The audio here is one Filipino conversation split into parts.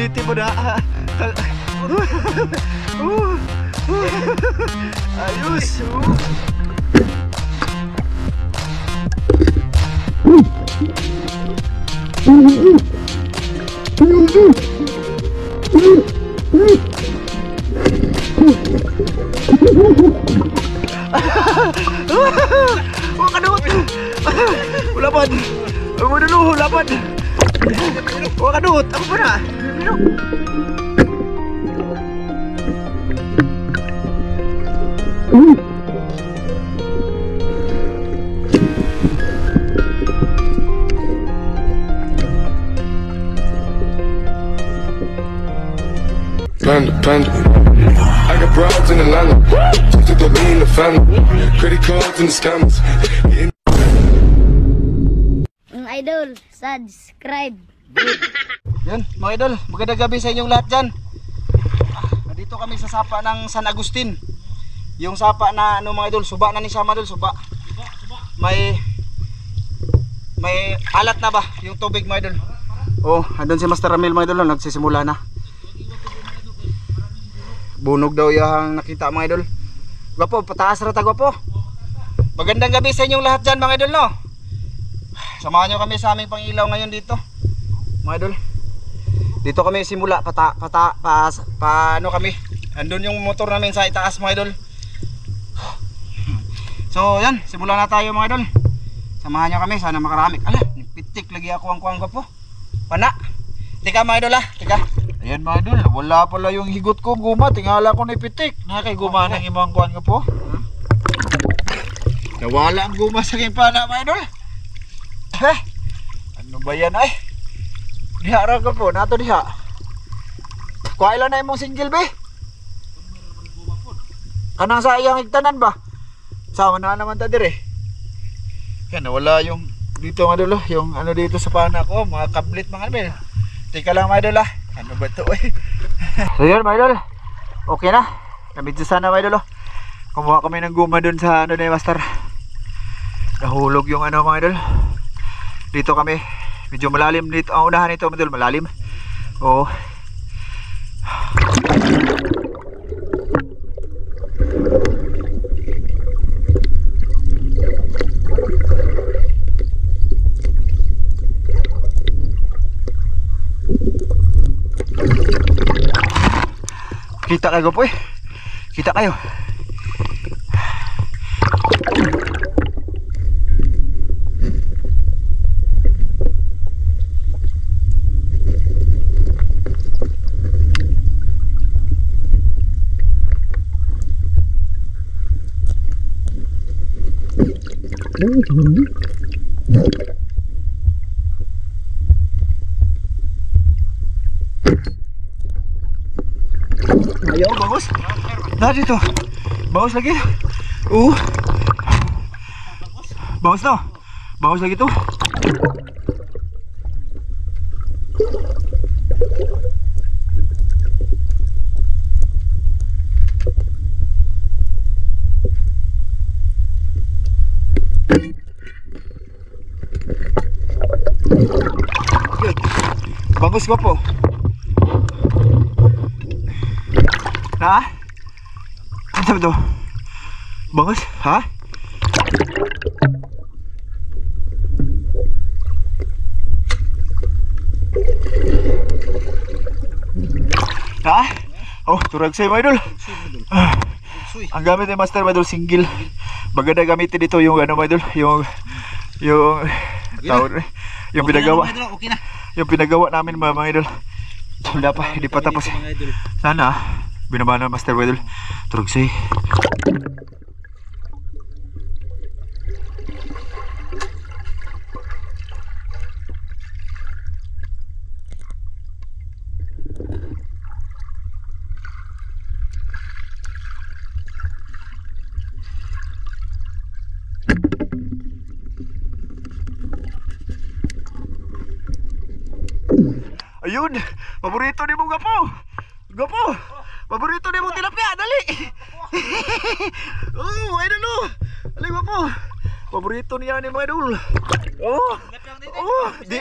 dito mo na. Ayos. Kadut. Ulapan. Mo dulu ulapan. Kadut. Apa pa na? Minum. Panda. I got broads in Atlanta. Just to throw me in the family. Credit cards and the scammers. Mga idol, subscribe. Yan, mga idol, magandang gabi sa inyong lahat dyan. Nandito kami sa sapa ng San Agustin. Yung sapa na ano mga idol, suba na ni Sama idol, suba. May alat na ba yung tubig mga idol? Oh, andun si Master Ramil mga idol, nagsisimula na. Bunog daw yung nakita mga idol. Gwapo, pataas rata gwapo. Magandang gabi sa inyong lahat dyan mga idol, no? Samahan nyo kami sa aming pangilaw ngayon dito mga idol. Dito kami simula paano kami. Andun yung motor namin sa itaas mga idol. So yan, simulan na tayo mga idol. Samahan nyo kami, sana makarami. Ala, pitik lagi ako ang kuwang gwapo. Pana. Tika mga idol ha, tika. Ayan mga idol, wala pala yung higot ko guma, tingala ko na ipitik. Nakay guma ng imang kuwan ko po. Nawala ang guma sa aking pana mga idol. Ano ba yan ay? Diha ra ko po, nato diha. Kuha ilan na imong single be? Kanang sa iyang igtanan ba? Sama na naman ta dire. Yan, nawala yung dito mga idol, yung ano dito sa pana ko, mga kablit mga idol. Tika lang mga idol ha. Ano ba ito eh? So yun mga idol, okay na. Namidyo sana mga idol. Kumuha kami ng guma dun sa ano na yung master. Nahulog yung ano mga idol. Dito kami, medyo malalim dito. Ang unahan nito mga idol, malalim. Oo. Kita kayo po eh. Kita kayo. Ayaw, bangus. Nah dito. Bangus lagi. Bangus no. Bangus lagi tuh. Bangus gua po. Ha? Ano sabi ito? Bangus? Ha? Ha? Oh, turag sa'yo mga idol. Ang gamit ni Master mga idol, single. Maganda gamitin dito yung ano mga idol, yung pinagawa. Yung pinagawa namin mga idol. Wala pa, hindi pa tapos. Sana binabana Master Wedel. Turog say. Ayun, paborito ni mo gapo. Gapo. Paborito ni mo tilapia, dali. Oh, idol lo. Dali gapo. Paborito niya ni mo idol. Oh. Oh, di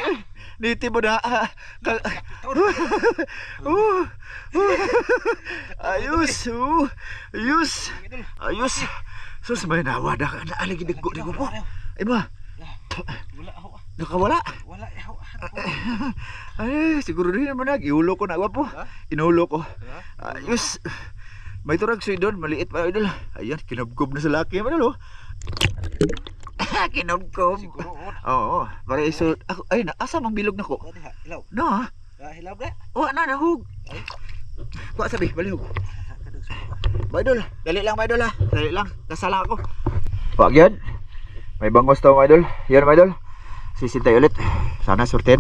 mo na. Ayos. Ayos. Ayos. Sus may nawada ka na aligi digo po. Ay ba? Wala ako. Nakawala. Wala ako. Ay, siguro din naman iulo ko na po. Inulo ko. Ayos. May turag suy doon, maliit pa idol. Ayan, kinubkob na sa laki man idol. Kinubkob. Siguro. Oo, para iso. Ako ay na asa mang bilog nako. Hilaw. No. Hilaw ka? Wa na nahug. Wa sabi, balihog. Idol, dali lang idol ha. Dali lang, kasala ako. Wag yan. May bangos daw idol. Yan idol. Sisintay ulit. Sana surtin.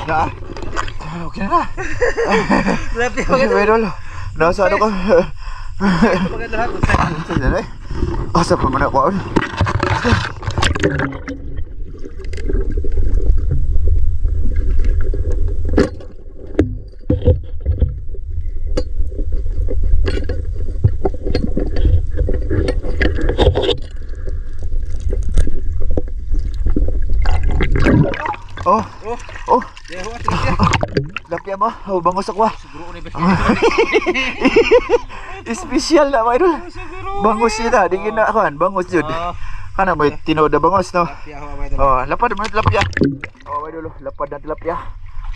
Na. Okay na. Grabe Okay, idol. Nasa ano ka? maganda ha. Sandali. Asa pa man ako? Oh, oh, lapya mo. Oh, bangos ako. Siguro ni best. Special na mga idol. Bangos yun ha. Dingin na ako. Bangos yun. Kana may tinoda bangos no. Oh, lapad man tilapia. Oh, idol, lapad na tilapia.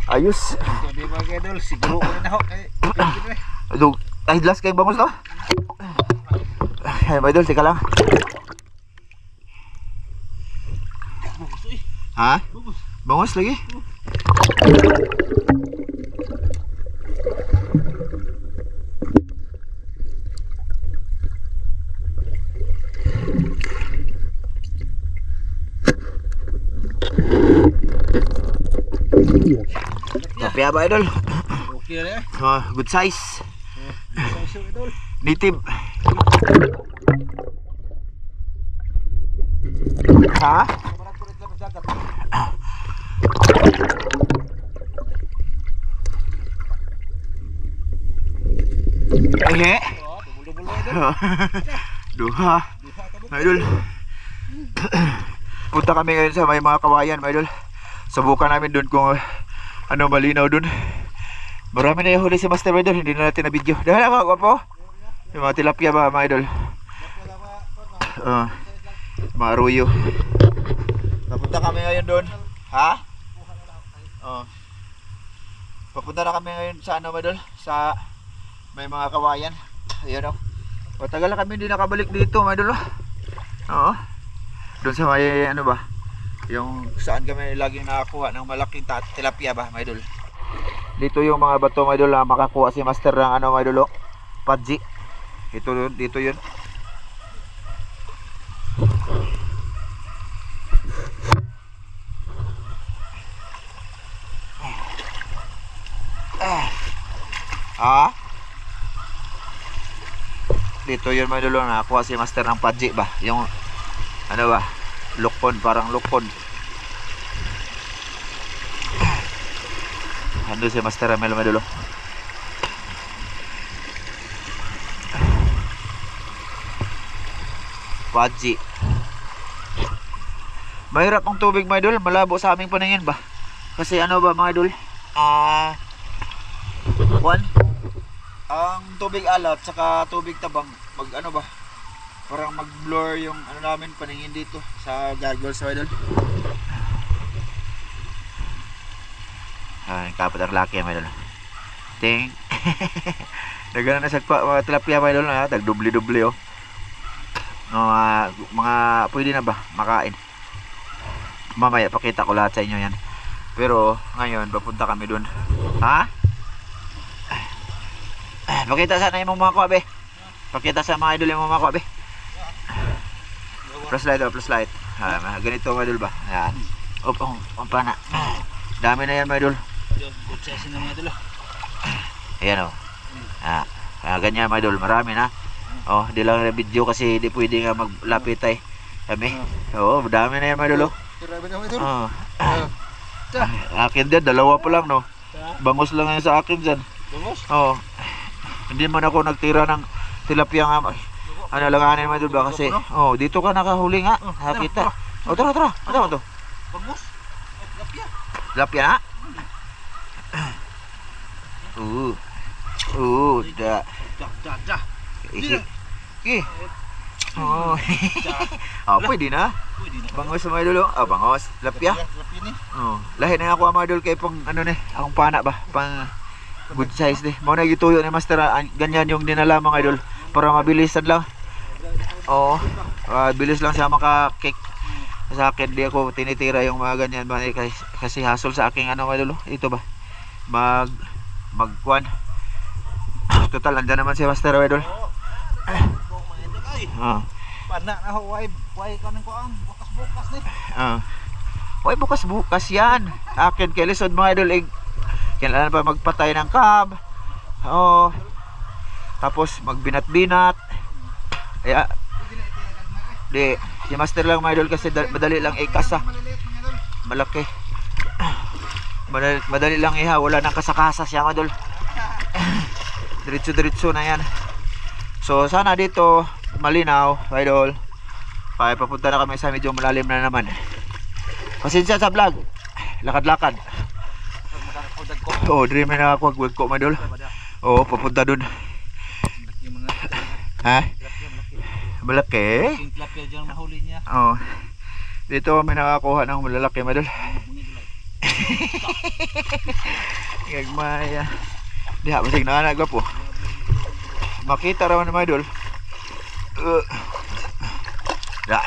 Ayos. Di ba idol? Siguro ko na ako. Idol, ay last kay bangos no. Ay, idol, tika lang. Ha? Bangos lagi? Tilapia ba idol? Okay na eh. Good size. Size idol. Native. Ha? Kamarag ko rin lang dagat. Ehe. Bubul-bul idol. Duha. Idol. Punta kami ngayon sa may mga kawayan, idol. Subukan namin doon kung ano malinaw doon. Marami na yung huli si Master idol, hindi na natin na video. Dahil ako po. Yung mga tilapia ba mga idol? Mga aruyo. Papunta kami ngayon doon. Ha? Papunta na kami ngayon sa ano idol? Sa may mga kawayan. Ayan o. Matagal na kami hindi nakabalik dito mga idol. Oo. Doon sa may ano ba? Yung saan kami laging nakakuha ng malaking tilapia ba mga idol. Dito yung mga bato mga idol, makakuha si Master ng ano mga idol, Padji. Dito yun. Dito yun mga idol, nakakuha si Master ng Padji ba? Yung ano ba? Lukpon, parang lukpon. Ando si Master Ramel mga idol. Padji. Mahirap ang tubig mga idol, malabo sa aming paningin ba? Kasi ano ba mga idol? Ang tubig alat saka tubig tabang mag ano ba? Parang mag-blur yung ano namin paningin dito sa goggles mga idol. Kapat ang laki mga idol. Ting. Nagana na sagpa mga tilapia mga idol na, tag-dubli-dubli oh. Mga pwede na ba makain? Mamaya pakita ko lahat sa inyo yan. Pero ngayon papunta kami dun. Ha? Pakita sana yung mga kuha be. Pakita sa mga idol yung mga kuha be. Flashlight oh, flashlight. Ganito mga idol ba? Ayan. Ang pana. Dami na yan mga idol. Good size na mga idol. Ayan oh. Ganyan mga idol, marami na. Oh, di lang na video kasi di pwede nga maglapit ay kami. Oo, dami na yan mga idol. Akin din, dalawa pa lang no. Bangos lang yan sa akin dyan. Bungos? Oo. Hindi man ako nagtira ng tilapia nga. Ano langanin mo idol ba kasi? Oh, dito ka nakahuli nga. Nakita. Oh, tara. Ano to? Bungos? Tilapia. Tilapia na? Da. Dah. Iki. Oh. Pwede na. Pwede na. Bangos mga idol. Bangos. Tilapia. Tilapia ni. Oh, lahi na ako mga idol kay pang ano ni, akong pana ba, pang good size ni. Mao na gituyo ni master, ganyan yung dinala mga idol para mabilisan lang. Oo. Bilis lang siya maka-cake. Sa akin di ako tinitira yung mga ganyan ba kasi hassle sa aking ano mga idol. Ito ba? Magkuan. Total andyan naman si master mga idol. Pana na ho, why kanang kuan, bukas-bukas ni. Hoy, bukas yan. Akin kay lisod mga idol. Kailangan pa magpatay ng cab. Oo. Tapos magbinat-binat. Kaya di si master lang mga idol kasi madali lang ikasa. Malaki. Madali lang iha, wala nang kasakasa siya mga idol. Diretso na yan. So sana dito malinaw mga idol. Papunta na kami sa medyo malalim na naman. Pasensya sa vlog. Lakad-lakad. Oh, dream na ako agwag ko madol. Oh, papunta dun. Ha? Malaki? Yung tilapia diyan mahuli niya. Oh. Dito kami nakakuha ng malalaki madol. Gagmaya. Diha basig na anak po. Makita raman madol. Ya.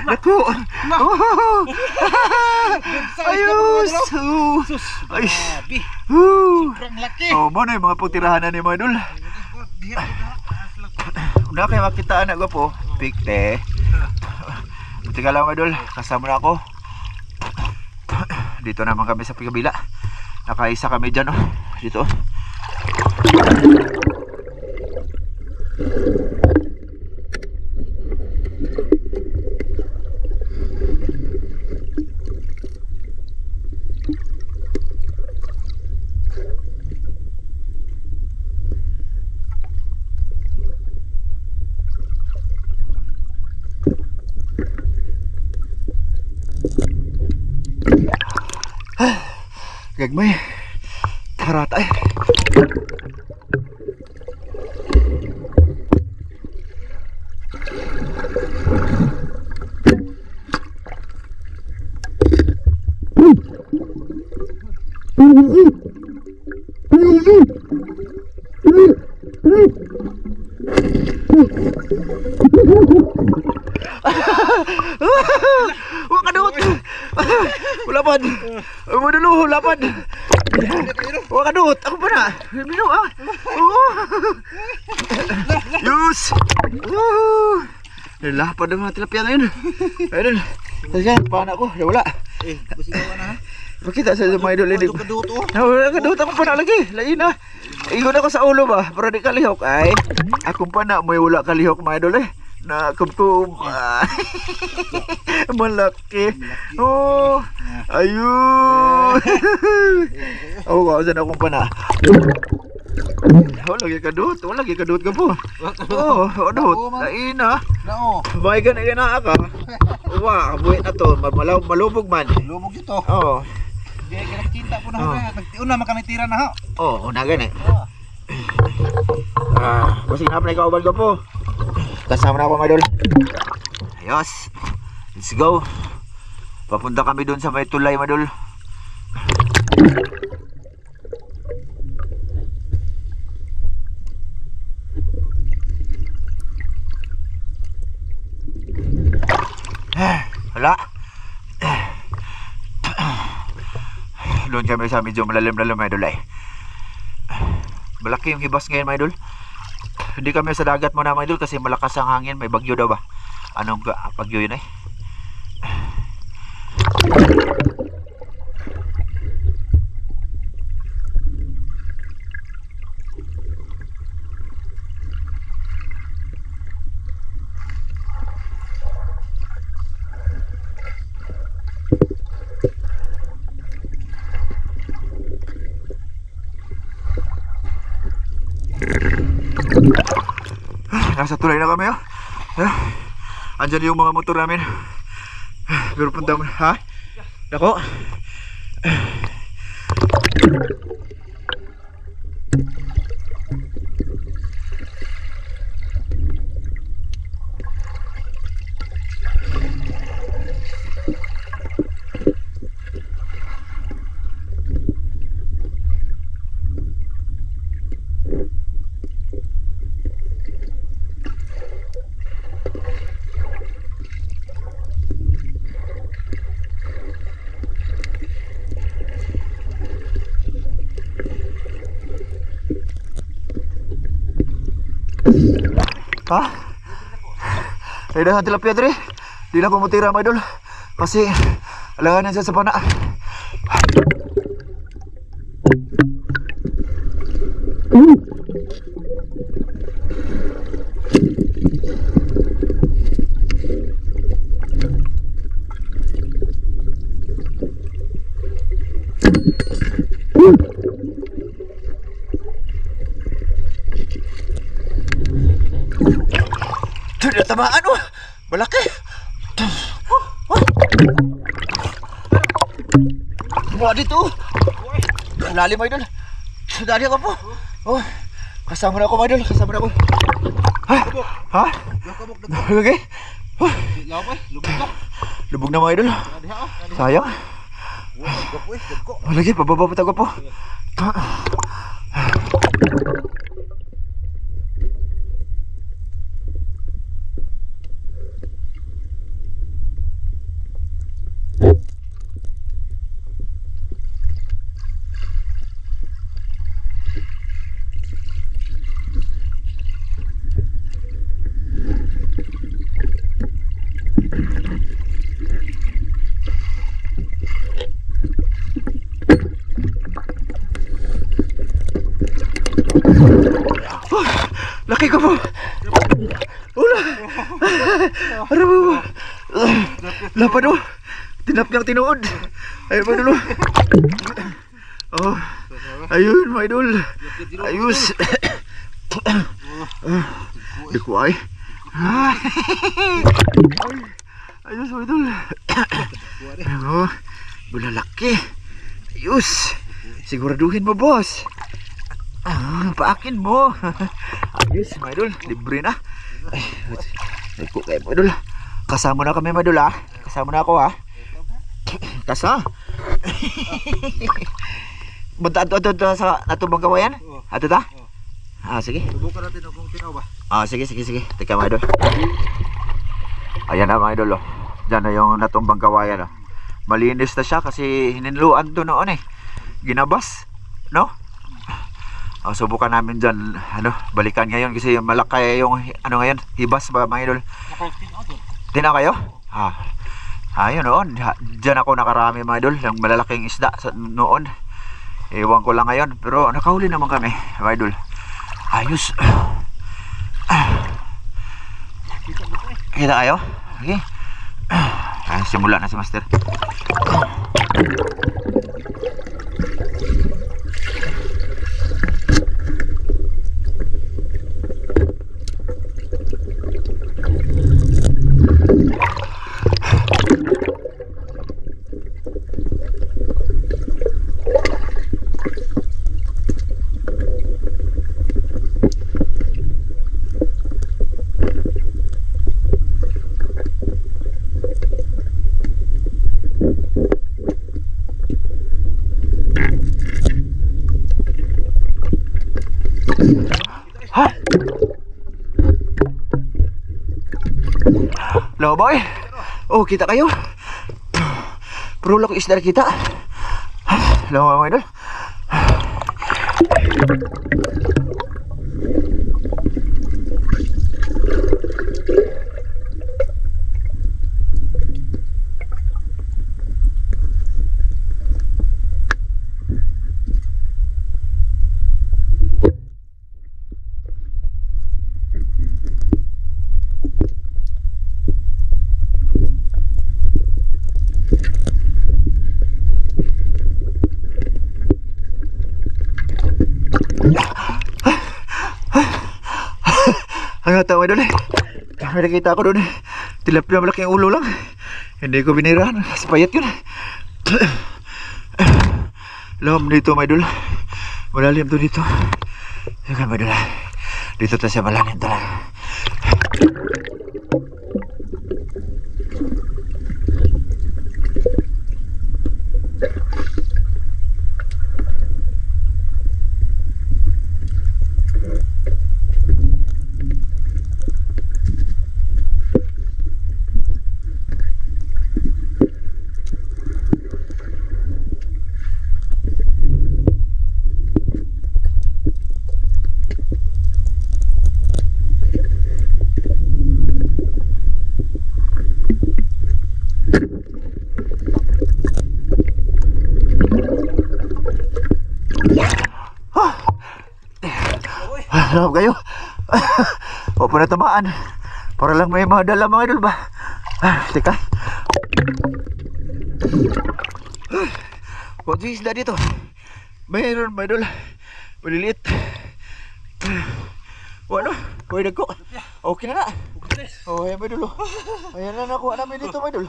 Naku. Ayos. Ay. Sobrang laki. Oh, mo na yung mga putirahanan ni mga idol. Una kayo makita anak ko po. Pikte. Buti ka lang mga idol. Kasama na ako. Dito naman kami sa kabila. Nakaisa kami dyan oh. Dito. Gagmay. Harata eh. Kadut. Ulapad. Mo dulu ulapad. Kadut. Ako pa na. Bino ah. Yus. Lapad ang mga tilapia ngayon. Ayun. Kasi pa anak ko, wala. Basigaw na ha. Makita sa mga idol ini. Kadut oh. Kadut ako pa na lagi. Lain na. Ingon ako sa ulo ba, para di kalihok ay. Akong pa na may wala kalihok mga idol eh. Na kumtum. Malaki. Oh. Ayun. Oh, kausan akong pa na. Wala lagi kadut ka po. Oh, kadut. Lain na. Nao. May gana ka. Wa, buhay na to, malubog man. Lumog ito. Oo. Di kinakita po na ho. Nagtiuna makanitira na ho. Oo, na gani. Basig na pa na ikaw ko po. Kasama na ako mga idol. Ayos. Let's go. Papunta kami doon sa may tulay mga idol. Wala. Doon kami sa medyo malalim-lalim mga idol ay. Malaki yung hibas ngayon mga idol. Hindi kami sa dagat muna mga idol kasi malakas ang hangin. May bagyo daw ba? Anong bagyo yun eh? Nasa tulay na kami, oh. Andyan yung mga motor namin. Pero punta mo, ha? Nako. Ha? Ay dah tilapia tadi. Di na pumutira mga idol. Kasi alangan siya sa pana. Tidak tamaan, oh. Malaki. Wah dito. Lalim mga idol. Dali ako po. Oh. Kasama na ako mga idol, kasama na ako. Ha? Ha? Lagi? Lubog na mga idol. Sayang. Lagi, pababa pa po. Laki ko po. Ula. Araw mo. Lapad oh. Tinap niyang tinuod. Ayun mga idol. Oh. Ayun mga idol. Ayos. Di ko ay. Ayos mga idol. Oh. Bulalaki. Ayos. Siguraduhin mo boss. Paakin mo. Ayos mga idol, libre na. Ay ko kayo mga idol. Kasama na kami mga idol ha. Kasama na ako ha. Kasa. Bunta ato sa natubang kawayan. Ato ta? Sige. Subukan natin kung tinaw ba. Sige. Teka mga idol. Ayan na mga idol oh. Diyan na yung natumbang kawayan oh. Malinis na siya kasi hininluan to noon eh. Ginabas. No? Subukan namin dyan, balikan ngayon kasi malaki yung, ngayon, hibas ba mga idol? Tinaw kayo? Ayun noon, dyan ako nakarami mga idol, yung malalaking isda noon. Ewan ko lang ngayon, pero nakahuli naman kami, mga idol. Ayos. Kita kayo? Okay. Simula na si Master. Hello boy. Oh, kita kayo. Pero laki isda kita. Hello mga idol. yata mga idol eh. May nakita ako doon eh. Tilapia malaki ang ulo lang. Hindi ko binirahan. Sa payat yun. Lam dito mga idol. Malalim to dito. Sige mga idol. Dito tayo sa malalim talaga. Alam kayo. O pa natamaan. Para lang may madala mga idol ba. Teka. Wag si isda dito. Mayroon mga idol. Maliliit. Ano? Pwede ko. Okay na na. Oh, ayan mga idol. Ayan na nakuha namin dito mga idol.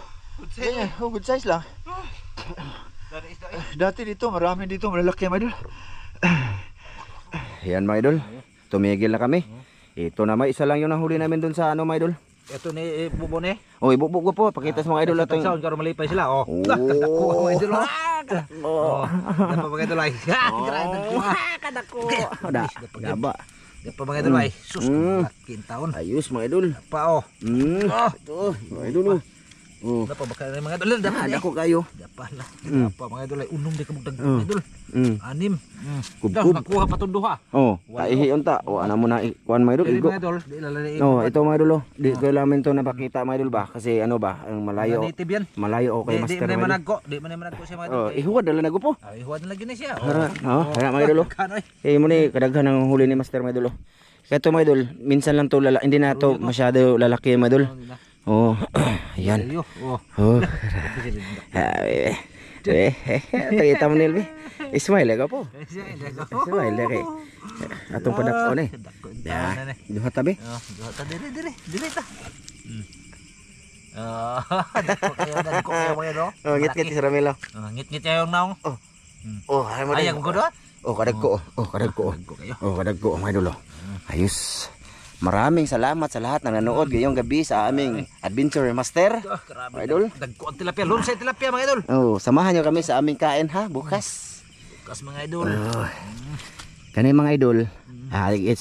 Ganyan. Oh, good size lang. Dati dito marami dito malalaki mga idol. Yan mga idol. Tumigil na kami. Ito na may isa lang yung nahuli namin dun sa ano mga idol. Ito ni bubo ni. Oh, ibubog ko po. Pakita sa mga idol natin. Sound karon malipay sila. Oh. Oh. Kadako mga idol. Oh. Dapat mga idol ay. Kadako. Gaba. Dapat mga idol ay. Sus, laking taon. Ayos mga idol. Pa oh. Ito, mga idol. Oh. Dapat baka mga idol dapat. Dako kayo. Dapat na. Dapat mga idol ay unong di kabugdag mga idol. Anim. Kubkub. Nakuha pa tundo ha. Oh, kaihi unta. Wala mo na kuan mga idol. Dili Igo. mga idol, di lalali. No, ito mga idol. Di ko lamin to napakita mga idol ba kasi ano ba, ang malayo. Native yan. Malayo okay master. Di mga idol. managko, di managko siya mga idol. Oh, ihuwad dala nago po. Ay, huwag na lagi na siya. Hara mga idol. Eh mo ni kadaghan ang huli ni master mga idol. Kaya to mga idol, minsan lang to hindi na to masyado lalaki mga idol. Oh, ayan. Oh. Oh. Kita mo nilbi. Ismail ka po. Ismail kay. Atong padakon eh. Ya. Duha tabi. Oh, duha ta dire ta. Dako kayo mga idol. Oh, ngit-ngit si Ramilo. Ngit-ngit yung naong. Oh, ay mo. Ayang ko doon. Oh, kadagko. Oh, kadagko. Oh, kadagko mga idol. Ayos. Maraming salamat sa lahat na nanood ngayong gabi sa aming Adventure Master. Mga idol. Dagko ang tilapia, lum sa tilapia mga idol. Oh, samahan niyo kami sa aming kain ha bukas. Bukas mga idol. Kani mga idol.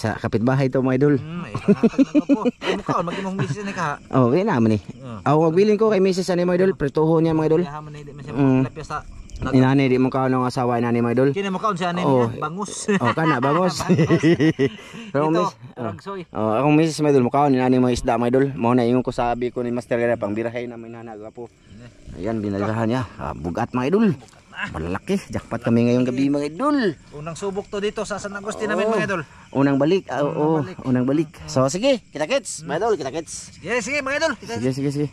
Sa kapitbahay to mga idol. Ay, pangatag na po. Ay, mukhaon magimong misis ni ka. Oh, kaya naman eh. Ako magbilin ko kay Mrs. ani mga idol, prituho niya mga idol. Kaya man di man siya tilapia sa Inani di mo kaon ng asawa inani mga idol. kini mukhaon siya ni bangus. Oh, kana bangos. Pero Ito, miss. ragsoy. Oh, akong Mrs. mga idol mukhaon inani mga isda mga idol. Mao na yung ko sabi ko ni Master gara pang birahay na may nanaga po. Ayan binalirahan niya. Bugat mga idol. Malaki. Jackpot kami ngayong gabi mga idol. Unang subok to dito sa San Agustin namin mga idol. Unang balik. Oo, unang balik. So sige, kita-kits. Mga idol, kita-kits. Sige, sige mga idol. Sige.